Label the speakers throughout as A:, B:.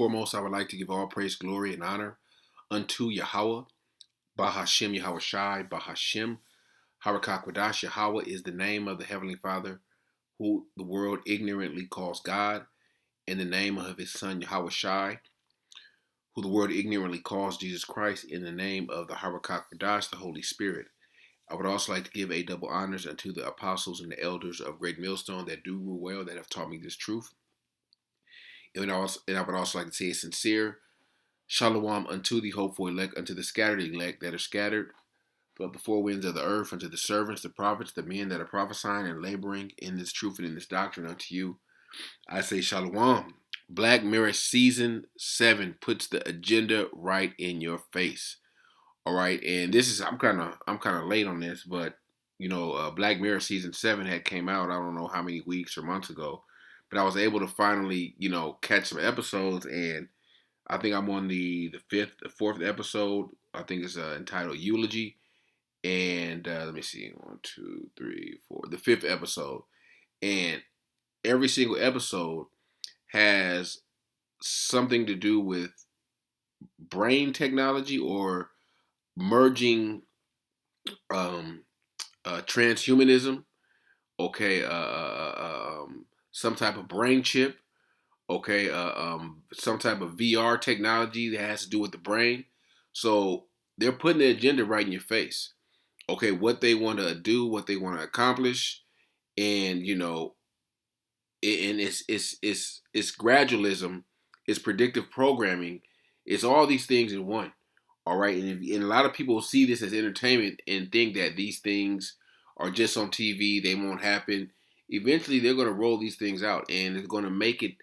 A: Foremost, I would like to give all praise, glory, and honor unto Yahawah, Bahasham, Yahawashi, Bahasham, Harakakwadash. Yahawah is the name of the Heavenly Father, who the world ignorantly calls God, and the name of his Son, Yahawashi, who the world ignorantly calls Jesus Christ, in the name of the Harakakwadash, the Holy Spirit. I would also like to give a double honors unto the apostles and the elders of Great Millstone that do rule well, that have taught me this truth. And I would also like to say a sincere Shalom unto the hopeful elect, unto the scattered elect that are scattered throughout the four winds of the earth, unto the servants, the prophets, the men that are prophesying and laboring in this truth and in this doctrine unto you. I say Shalom. Black Mirror Season 7 puts the agenda right in your face. All right, and this is I'm kind of late on this, but Black Mirror Season 7 had came out, I don't know how many weeks or months ago, but I was able to finally, catch some episodes, and I think I'm on the fourth episode. I think it's entitled Eulogy. And let me see, 1, 2, 3, 4, the fifth episode. And every single episode has something to do with brain technology or merging transhumanism. Okay, some type of brain chip. Okay, some type of VR technology that has to do with the brain. So they're putting the agenda right in your face. Okay, what they want to do, what they want to accomplish, and and it's gradualism, it's predictive programming, it's all these things in one. All right, and a lot of people see this as entertainment and think that these things are just on TV, they won't happen. Eventually, they're going to roll these things out, and it's going to make it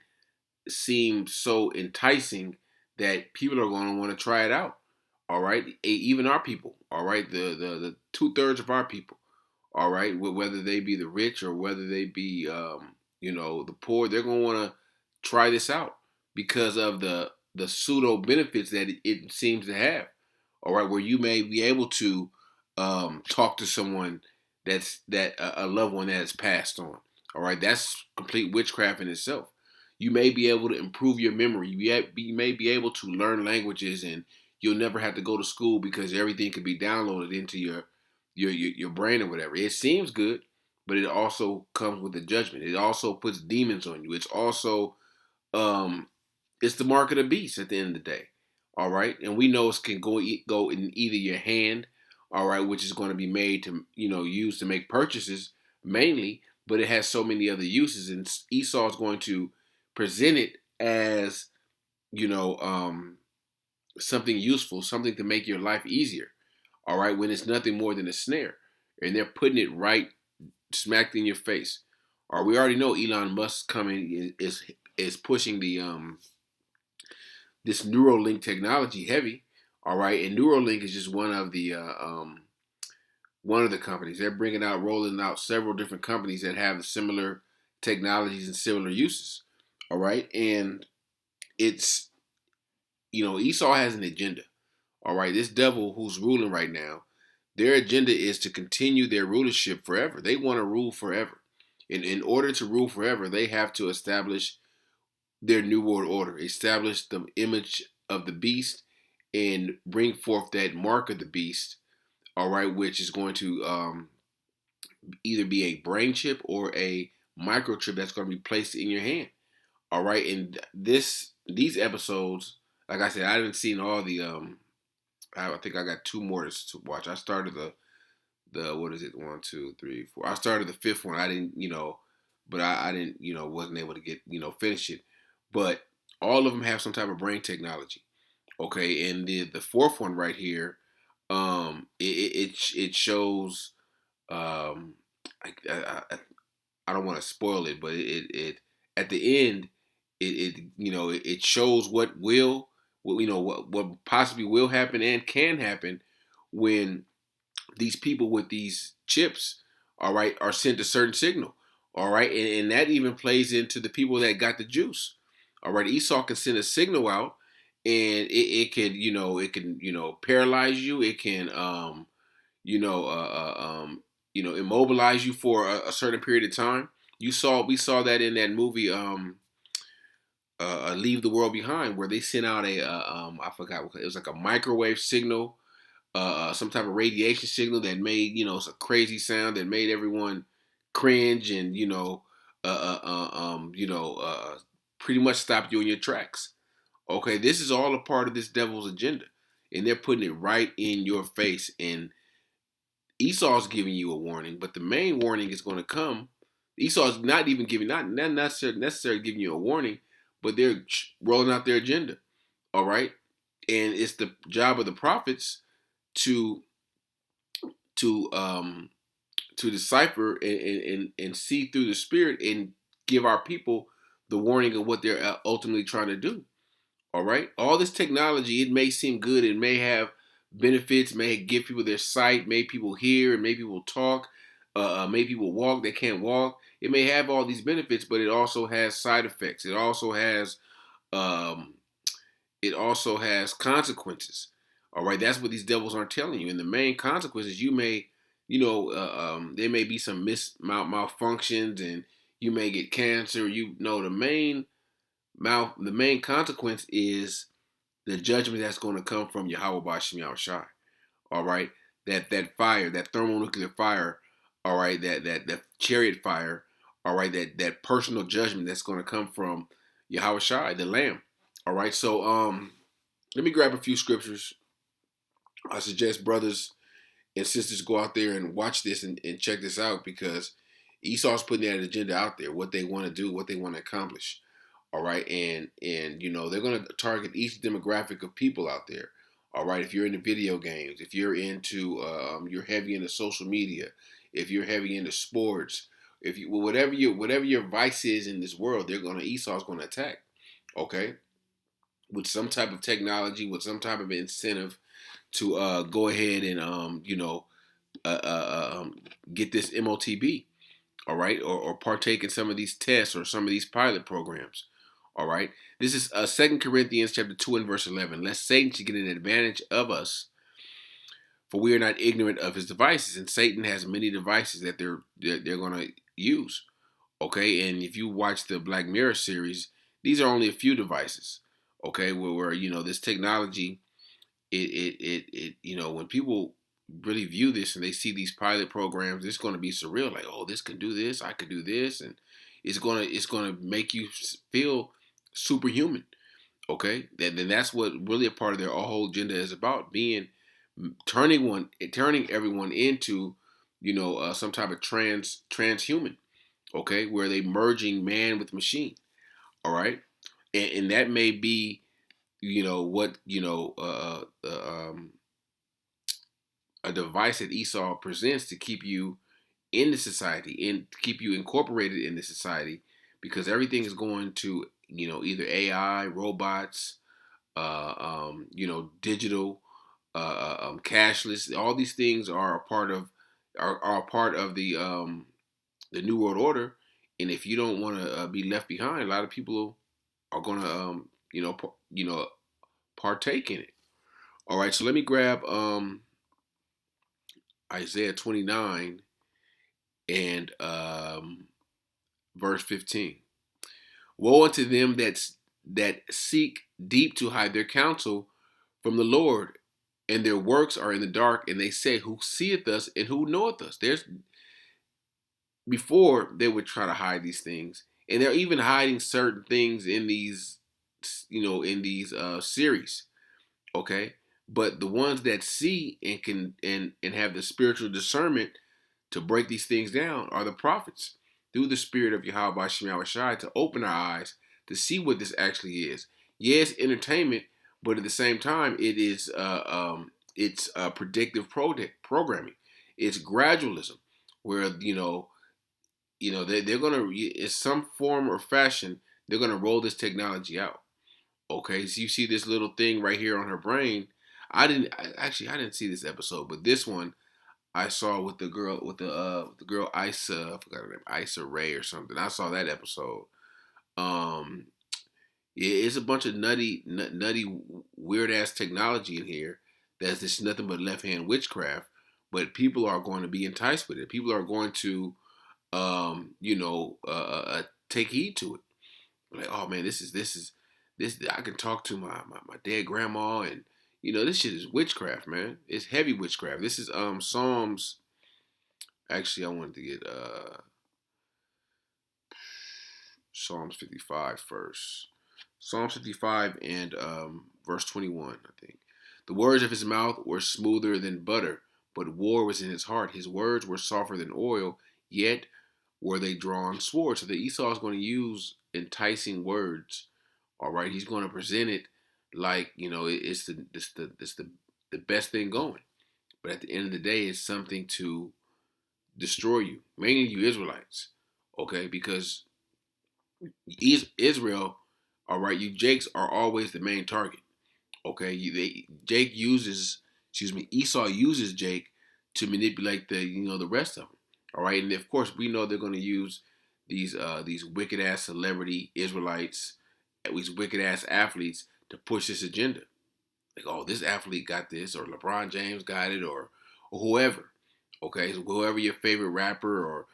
A: seem so enticing that people are going to want to try it out. All right, even our people. All right, the 2/3 of our people. All right, whether they be the rich or whether they be the poor, they're going to want to try this out because of the pseudo benefits that it seems to have. All right, where you may be able to talk to someone that a loved one that has passed on. All right, that's complete witchcraft in itself. You may be able to improve your memory. You may be able to learn languages, and you'll never have to go to school because everything can be downloaded into your brain or whatever. It seems good, but it also comes with a judgment. It also puts demons on you. It's also it's the mark of the beast at the end of the day. All right, and we know it can go in either your hand, all right, which is going to be made to used to make purchases mainly, but it has so many other uses, and Esau is going to present it as you know um, something useful, something to make your life easier. All right, when it's nothing more than a snare, and they're putting it right smacked in your face. Or we already know Elon Musk coming is pushing the this Neuralink technology heavy. All right, and Neuralink is just one of the companies. They're rolling out several different companies that have similar technologies and similar uses. All right, and it's Esau has an agenda. All right, this devil who's ruling right now, their agenda is to continue their rulership forever. They want to rule forever. And in order to rule forever, they have to establish their new world order, establish the image of the beast, and bring forth that mark of the beast, all right, which is going to either be a brain chip or a microchip that's going to be placed in your hand. All right, and these episodes, like I said, I haven't seen all the I think I got two more to watch. I started the what is it, 1, 2, 3, 4. I started the fifth one. I didn't but I didn't wasn't able to get finish it. But all of them have some type of brain technology. Okay, and the fourth one right here, it shows I don't want to spoil it, but it at the end it shows what possibly will happen and can happen when these people with these chips, all right, are sent a certain signal, all right, and that even plays into the people that got the juice, all right. Esau can send a signal out, and it can paralyze you. It can you know immobilize you for a certain period of time. We saw that in that movie Leave the World Behind, where they sent out I forgot what it was, like a microwave signal, some type of radiation signal that made, it's a crazy sound that made everyone cringe, and pretty much stopped you in your tracks. Okay, this is all a part of this devil's agenda, and they're putting it right in your face. And Esau's giving you a warning, but the main warning is going to come. Esau's not even giving, not necessarily giving you a warning, but they're rolling out their agenda. All right, and it's the job of the prophets to to um to decipher and see through the spirit and give our people the warning of what they're ultimately trying to do. All right, all this technology, it may seem good, it may have benefits, may give people their sight, make people hear, and make people talk, make people walk, they can't walk. It may have all these benefits, but it also has side effects. Um, it also has consequences. All right, that's what these devils aren't telling you. And the main consequences, you may, there may be some malfunctions, and you may get cancer. The main consequence is the judgment that's going to come from Yahawah Bahasham Yahawashi. All right, that fire, that thermonuclear fire. All right, that chariot fire. All right, that personal judgment that's going to come from Yahawashi, the Lamb. All right, so let me grab a few scriptures. I suggest brothers and sisters go out there and watch this and check this out, because Esau's putting that agenda out there, what they want to do, what they want to accomplish. All right, and they're going to target each demographic of people out there. All right, if you're into video games, if you're into you're heavy into social media, if you're heavy into sports, if you whatever your vice is in this world, Esau's going to attack. Okay, with some type of technology, with some type of incentive to go ahead and get this MOTB. All right, or partake in some of these tests or some of these pilot programs. All right, this is 2 Corinthians chapter 2 and verse 11. Lest Satan should get an advantage of us, for we are not ignorant of his devices. And Satan has many devices that they're going to use. Okay, and if you watch the Black Mirror series, these are only a few devices. Okay, where this technology, when people really view this and they see these pilot programs, it's going to be surreal. Like, oh, this can do this, I could do this, and it's gonna make you feel superhuman. Okay, then that's what really a part of their whole agenda is about, turning everyone into some type of transhuman. Okay, where they merging man with machine. All right, and that may be what a device that Esau presents to keep you in the society and to keep you incorporated in the society, because everything is going to either AI, robots, digital, cashless. All these things are a part of the new world order. And if you don't want to be left behind, a lot of people are going to partake in it. All right, so let me grab Isaiah 29 and verse 15. Woe unto them that seek deep to hide their counsel from the Lord, and their works are in the dark, and they say, who seeth us and who knoweth us? Before they would try to hide these things, and they're even hiding certain things in these series. Okay, but the ones that see and can and have the spiritual discernment to break these things down are the prophets, through the spirit of Yahawah Shai, to open our eyes to see what this actually is. Yes, entertainment, but at the same time, it's predictive programming. It's gradualism, where they're gonna, in some form or fashion, they're gonna roll this technology out. Okay, so you see this little thing right here on her brain. I didn't see this episode, but this one I saw with the girl Isa, I forgot her name, Isa Ray or something. I saw that episode. Um, it's a bunch of nutty, weird ass technology in here that's just nothing but left hand witchcraft. But people are going to be enticed with it. People are going to, take heed to it. Like, oh man, this. I can talk to my dead grandma, and this shit is witchcraft, man. It's heavy witchcraft. This is Psalms. Actually, I wanted to get Psalms 55 first. Psalms 55 and verse 21, I think. The words of his mouth were smoother than butter, but war was in his heart. His words were softer than oil, yet were they drawn swords. So the Esau is going to use enticing words. All right, he's going to present it like it's the best thing going. But at the end of the day, it's something to destroy you, mainly you Israelites. Okay, because Israel, all right, you Jakes are always the main target. Okay, Jake uses, excuse me, Esau uses Jake to manipulate the rest of them. All right, and of course we know they're going to use these wicked ass celebrity Israelites, these wicked ass athletes to push this agenda. Like, oh, this athlete got this, or LeBron James got it, or whoever. Okay, so whoever your favorite rapper or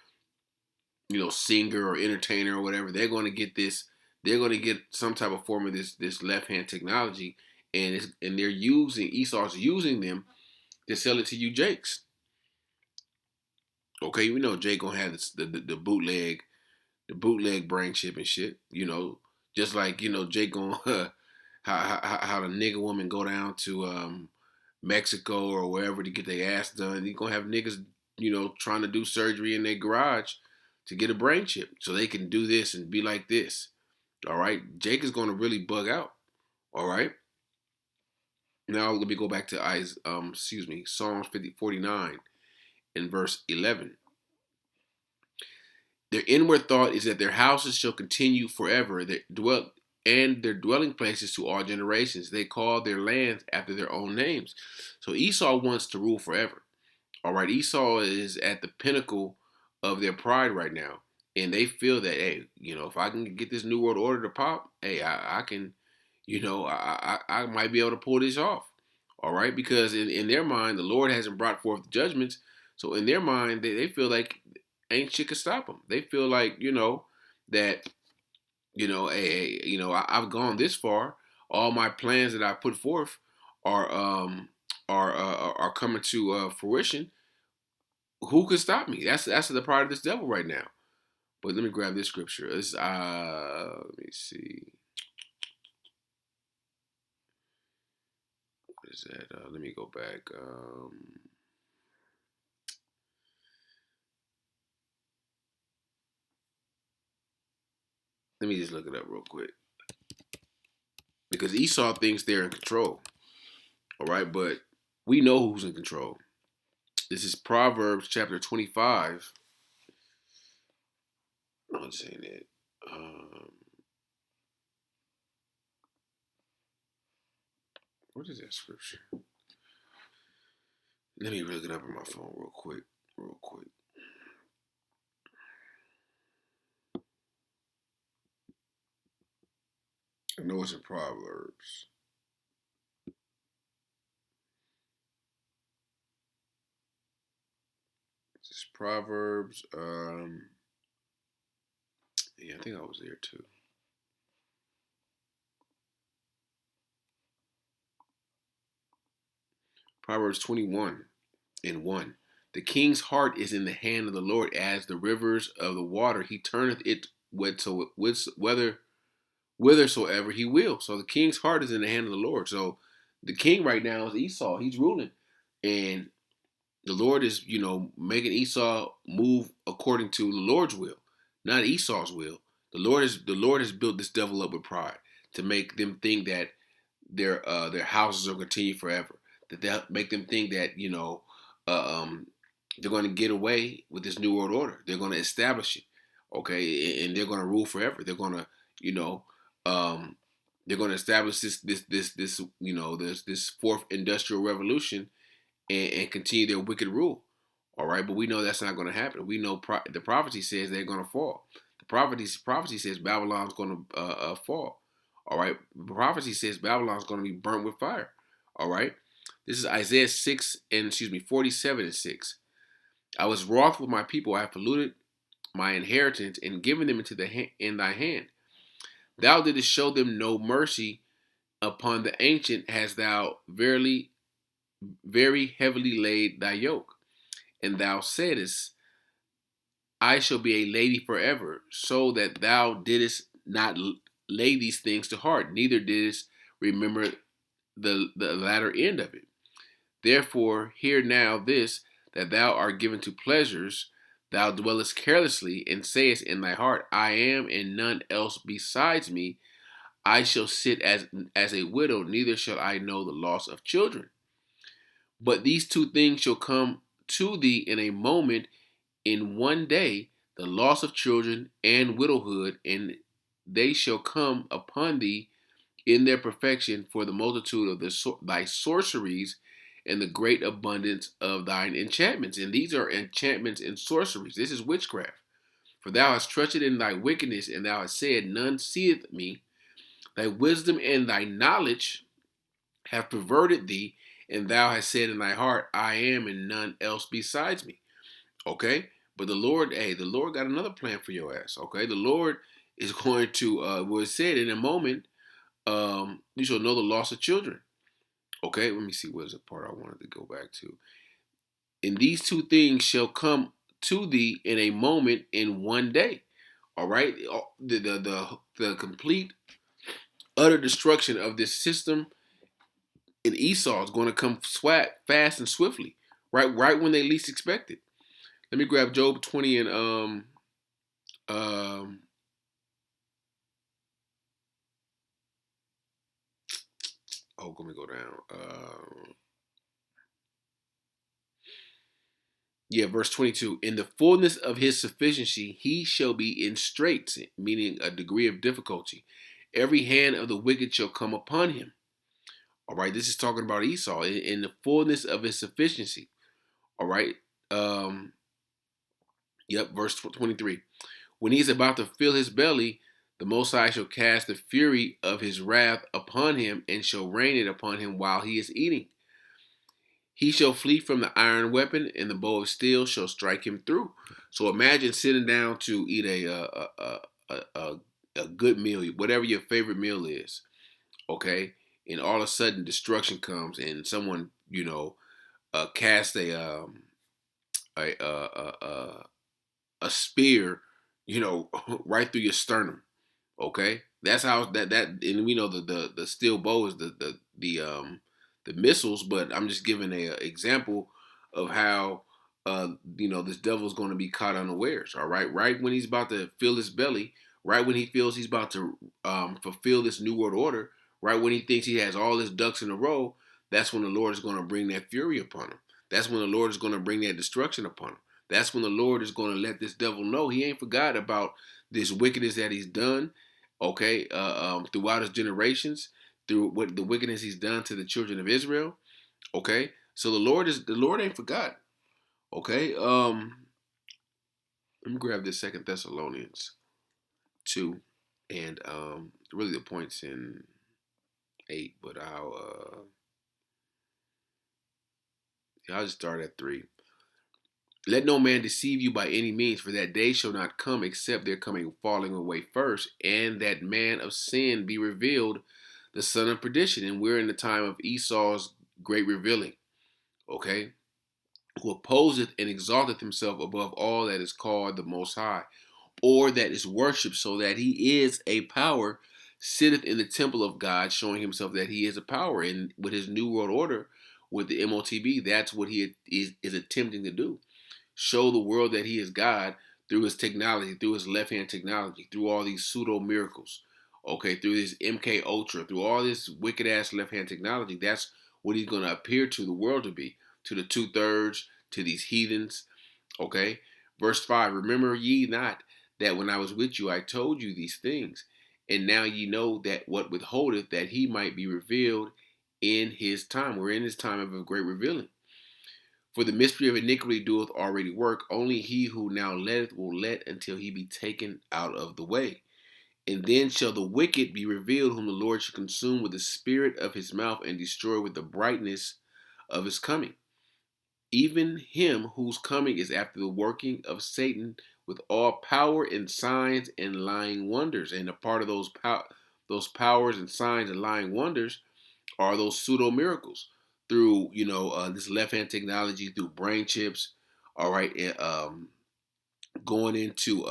A: singer or entertainer or whatever, they're going to get this. They're going to get some type of form of this left hand technology, and they're using Esau's using them to sell it to you Jakes. Okay, we know Jake gonna have the bootleg brain chip and shit. Just like Jake gonna how the nigga woman go down to Mexico or wherever to get their ass done. You gonna have niggas trying to do surgery in their garage to get a brain chip so they can do this and be like this. All right, Jake is gonna really bug out. All right. Now let me go back to Psalms 49 and verse 11. Their inward thought is that their houses shall continue forever, and their dwelling places to all generations. They call their lands after their own names. So Esau wants to rule forever. All right, Esau is at the pinnacle of their pride right now, and they feel that, hey, if I can get this new world order to pop, hey, I can, I might be able to pull this off. All right, because in their mind, the Lord hasn't brought forth the judgments, so in their mind, they feel like ain't shit could stop them. They feel like that hey, I've gone this far. All my plans that I put forth are are coming to fruition. Who could stop me? That's the part of this devil right now. But let me grab this scripture. Let me see. What is that? Let me go back. Let me just look it up real quick. Because Esau thinks they're in control. All right, but we know who's in control. This is Proverbs chapter 25. I'm saying that. What is that scripture? Let me look it up on my phone real quick. Real quick. I know it's in Proverbs. It's Proverbs. Yeah, I think I was there too. Proverbs 21 and 1. The king's heart is in the hand of the Lord as the rivers of the water. He turneth it whithersoever he will. So the king's heart is in the hand of the Lord. So the king right now is Esau. He's ruling. And the Lord is, making Esau move according to the Lord's will, not Esau's will. The Lord has built this devil up with pride to make them think that their houses will continue forever. That they'll make them think that they're going to get away with this new world order. They're going to establish it, okay, and they're going to rule forever. They're going to they're going to establish this fourth industrial revolution and continue their wicked rule. All right, but we know that's not going to happen. We know the prophecy says they're going to fall. The prophecy says Babylon's going to fall. All right, the prophecy says Babylon's going to be burnt with fire. All right, this is Isaiah 47 and 6. I was wroth with my people. I have polluted my inheritance and given them in thy hand. Thou didst show them no mercy. Upon the ancient hast thou verily very heavily laid thy yoke. And thou saidest, I shall be a lady forever, so that thou didst not lay these things to heart, neither didst remember the latter end of it. Therefore, hear now this, that thou art given to pleasures, thou dwellest carelessly, and sayest in thy heart, I am, and none else besides me. I shall sit as a widow, neither shall I know the loss of children. But these two things shall come to thee in a moment, in one day, the loss of children and widowhood, and they shall come upon thee in their perfection, for the multitude of thy sorceries and the great abundance of thine enchantments. And these are enchantments and sorceries. This is witchcraft. For thou hast trusted in thy wickedness, and thou hast said, none seeth me. Thy wisdom and thy knowledge have perverted thee, and thou hast said in thy heart, I am, and none else besides me. Okay? But the Lord, hey, the Lord got another plan for your ass. Okay? The Lord is going to, what it said in a moment, you shall know the loss of children. Okay, let me see where's the part I wanted to go back to. And these two things shall come to thee in a moment, in one day. All right, the complete utter destruction of this system in Esau is going to come fast and swiftly, right when they least expect it. Let me grab Job 20 and um let me go down. Verse 22. In the fullness of his sufficiency, he shall be in straits, meaning a degree of difficulty. Every hand of the wicked shall come upon him. All right, this is talking about Esau in the fullness of his sufficiency. All right. Um, verse 23. When he is about to fill his belly, the Most High shall cast the fury of his wrath upon him, and shall rain it upon him while he is eating. He shall flee from the iron weapon, and the bow of steel shall strike him through. So imagine sitting down to eat a good meal, whatever your favorite meal is, okay? And all of a sudden destruction comes, and someone casts a, a, a a spear, right through your sternum. Okay, that's how and we know the steel bow is the missiles, but I'm just giving a example of how this devil's going to be caught unawares. All right, right when he's about to fill his belly, right when he feels he's about to fulfill this new world order, right when he thinks he has all his ducks in a row, that's when the Lord is going to bring that fury upon him. That's when the Lord is going to bring that destruction upon him. That's when the Lord is going to let this devil know he ain't forgot about this wickedness that he's done, okay, throughout his generations, through what the wickedness he's done to the children of Israel, okay. So the Lord ain't forgot, okay. Let me grab this 2 Thessalonians 2, and really the points in 8, but I'll just start at 3. Let no man deceive you by any means, for that day shall not come except there coming falling away first, and that man of sin be revealed, the son of perdition. And we're in the time of Esau's great revealing, okay? Who opposeth and exalteth himself above all that is called the Most High, or that is worshipped, so that he is a power, sitteth in the temple of God, showing himself that he is a power. And with his new world order, with the MOTB, that's what he is attempting to do. Show the world that he is God through his technology, through his left hand technology, through all these pseudo miracles, okay, through this MK Ultra, through all this wicked ass left hand technology. That's what he's going to appear to the world to be, to the 2/3, to these heathens, okay. Verse 5, remember ye not that when I was with you, I told you these things, and now ye know that what withholdeth, that he might be revealed in his time. We're in his time of a great revealing. For the mystery of iniquity doeth already work. Only he who now letteth will let until he be taken out of the way. And then shall the wicked be revealed, whom the Lord shall consume with the spirit of his mouth, and destroy with the brightness of his coming. Even him whose coming is after the working of Satan with all power and signs and lying wonders. And a part of those powers and signs and lying wonders are those pseudo miracles through this left hand technology, through brain chips. All right, and, going into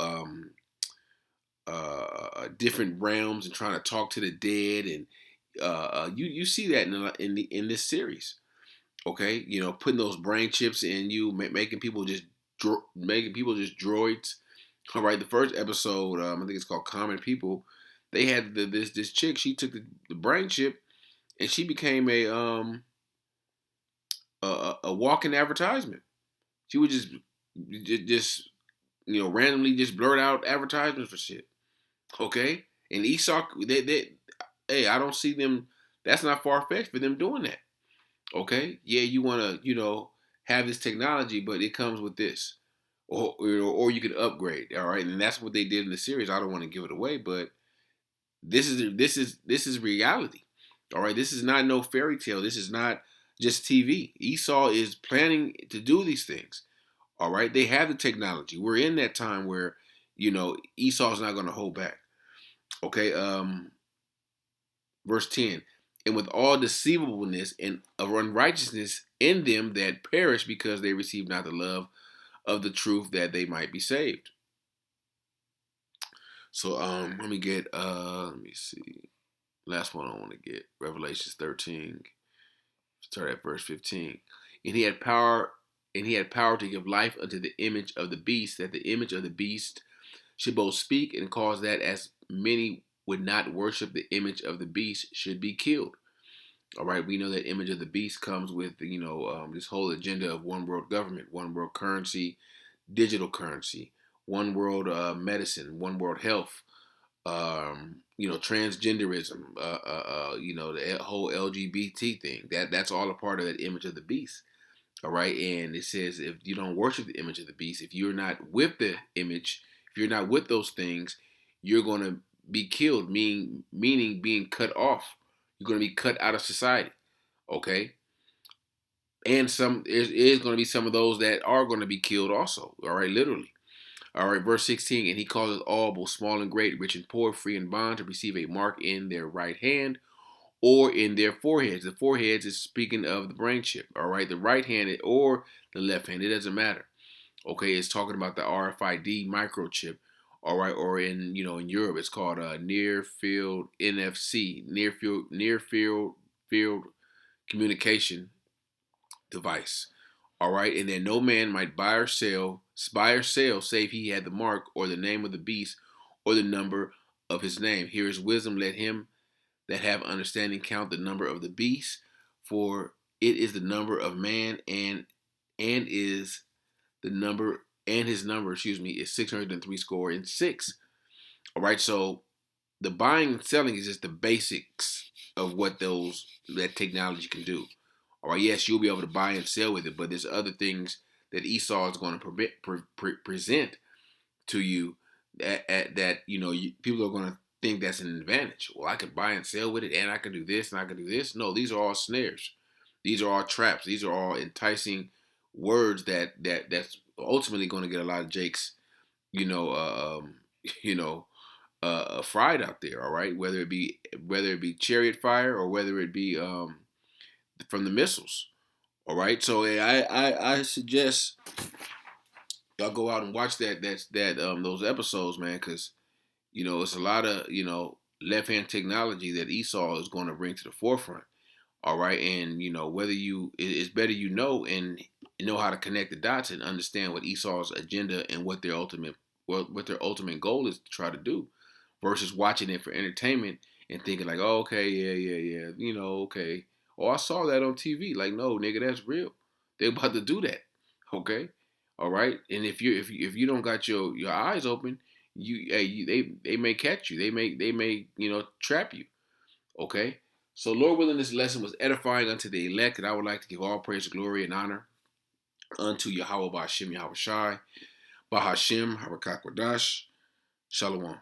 A: different realms and trying to talk to the dead, and you see that in this series. Okay, putting those brain chips in you, making people just droids. All right, the first episode, I think it's called Common People. They had this chick. She took the brain chip, and she became a walking advertisement. She would just randomly just blurt out advertisements for shit. Okay, and Esau, hey, I don't see them. That's not far fetched for them doing that. Okay, yeah, you want to have this technology, but it comes with this, or you could upgrade. All right, and that's what they did in the series. I don't want to give it away, but this is reality. All right, this is not no fairy tale. This is not just TV. Esau is planning to do these things. All right, they have the technology. We're in that time where Esau's not going to hold back. Okay, verse 10. And with all deceivableness and of unrighteousness in them that perish, because they receive not the love of the truth, that they might be saved. So let me see. Last one I want to get. Revelations 13. Start at verse 15. And he had power to give life unto the image of the beast, that the image of the beast should both speak and cause that as many would not worship the image of the beast should be killed. All right, we know that image of the beast comes with this whole agenda of one world government, one world currency, digital currency, one world medicine, one world health, transgenderism, the whole LGBT thing. That's all a part of that image of the beast. All right, and it says if you don't worship the image of the beast, if you're not with the image, if you're not with those things, you're going to be killed, meaning being cut off. You're going to be cut out of society. Okay, and there is going to be some of those that are going to be killed also. All right, literally. All right, verse 16, and he causes all, both small and great, rich and poor, free and bond, to receive a mark in their right hand or in their foreheads. The foreheads is speaking of the brain chip. All right, the right hand or the left hand, it doesn't matter. Okay, it's talking about the RFID microchip. All right, or in Europe, it's called near field NFC, near field communication device. All right, and then no man might buy or sell, save he had the mark or the name of the beast or the number of his name. Here is wisdom. Let him that have understanding count the number of the beast, for it is the number of man, and is the number, and his number, is 603 score and six. All right, so the buying and selling is just the basics of what that technology can do. All right, yes, you'll be able to buy and sell with it, but there's other things that Esau is going to present to you that people are going to think that's an advantage. Well, I could buy and sell with it, and I can do this, and I can do this. No, these are all snares. These are all traps. These are all enticing words that's ultimately going to get a lot of Jakes, fried out there. All right, whether it be chariot fire or whether it be from the missiles. All right, so I suggest y'all go out and watch those episodes, man, because it's a lot of left hand technology that Esau is going to bring to the forefront. All right, and whether it's better and know how to connect the dots and understand what Esau's agenda and what their ultimate goal is to try to do, versus watching it for entertainment and thinking like, oh, okay, yeah, okay. Oh, I saw that on TV. Like, no, nigga, that's real. They're about to do that. Okay, all right. And if you don't got your eyes open, they may catch you. They may trap you. Okay. So Lord willing, this lesson was edifying unto the elect, and I would like to give all praise, glory, and honor unto Yahawah, Bahasham, Yahawashi, Bahasham, Harakakwadash, Shalom.